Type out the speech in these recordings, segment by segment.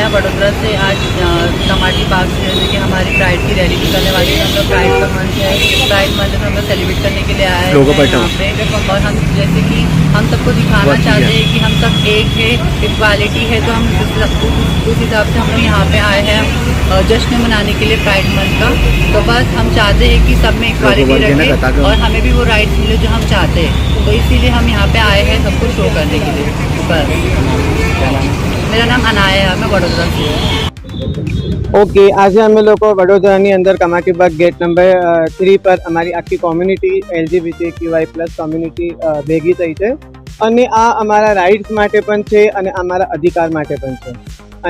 अनाया वडोदरा से आज टमाटी पार्क से जैसे कि हमारी प्राइड की रैली निकलने वाली है। हम लोग प्राइड का मंथ है, प्राइड मंथ में हम लोग सेलिब्रेट करने के लिए आए हैं यहाँ पे। और हम जैसे कि हम सबको दिखाना चाहते हैं कि हम सब एक है, इक्वालिटी है, तो हम उस हिसाब से हम लोग यहाँ पे आए हैं जश्न मनाने के लिए प्राइड मंथ का। तो बस हम चाहते हैं कि सब में इक्वालिटी रखे और हमें भी वो राइट्स मिले जो हम चाहते हैं, तो इसीलिए हम यहाँ पे आए हैं सबको शो करने के लिए। बस मेरा नाम अनाया है, मैं वडोदरा से हूँ। ओके, આજે અમે લોકો વડોદરાની અંદર કમાટીબાગ ગેટ નંબર 3 પર અમારી આખી કોમ્યુનિટી LGBTQI+ કોમ્યુનિટી ભેગી થઈ છે અને આ અમારા રાઇટ્સ માટે પણ છે અને અમારા અધિકાર માટે પણ છે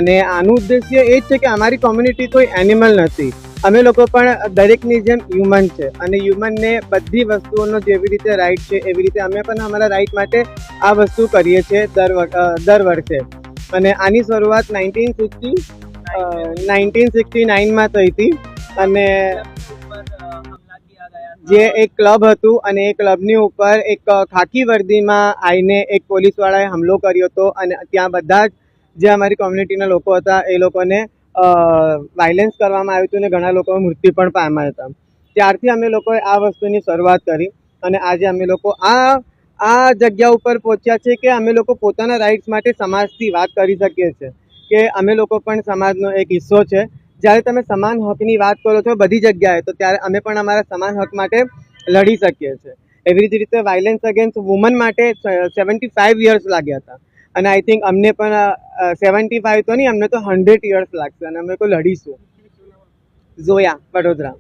અને આનું ઉદ્દેશ્ય એ જ છે કે અમારી કોમ્યુનિટી કોઈ એનિમલ નથી, અમે લોકો પણ દરેકની જેમ હ્યુમન છે અને હ્યુમનને બધી વસ્તુઓનો જેવી રીતે રાઇટ છે એવી રીતે અમે પણ અમારા રાઇટ માટે આ વસ્તુ કરીએ છીએ દર વર્ષે। અને આની શરૂઆત 1969માં થઈ હતી અને જે એક ક્લબ હતું અને એ ક્લબની ઉપર એક ખાકી વર્દીમાં આવીને એક પોલીસવાળાએ હુમલો કર્યો હતો અને ત્યાં બધા જ જે અમારી કોમ્યુનિટીના લોકો હતા એ લોકોને વાયલન્સ કરવામાં આવ્યું હતું અને ઘણા લોકો મૃત્યુ પણ પામ્યા હતા। ત્યારથી અમે લોકોએ આ વસ્તુની શરૂઆત કરી અને આજે અમે લોકો આ જગ્યા ઉપર પહોંચ્યા છે કે અમે લોકો પોતાના રાઇટ્સ માટે સમાજથી વાત કરી શકીએ છીએ કે અમે લોકો પણ સમાજનો એક હિસ્સો છે। જ્યારે તમે સમાન હકની વાત કરો છો બધી જગ્યાએ તો ત્યારે અમે પણ અમારા સમાન હક માટે લડી શકીએ છીએ। એવી જ રીતે વાયલન્સ અગેન્સ્ટ વુમન માટે 75 યર્સ લાગ્યા હતા અને આઈ થિંક અમને પણ 75 તો નહીં, અમને તો 100 યર્સ લાગશે અને અમે લોકો લડીશું। ઝોયા, વડોદરા।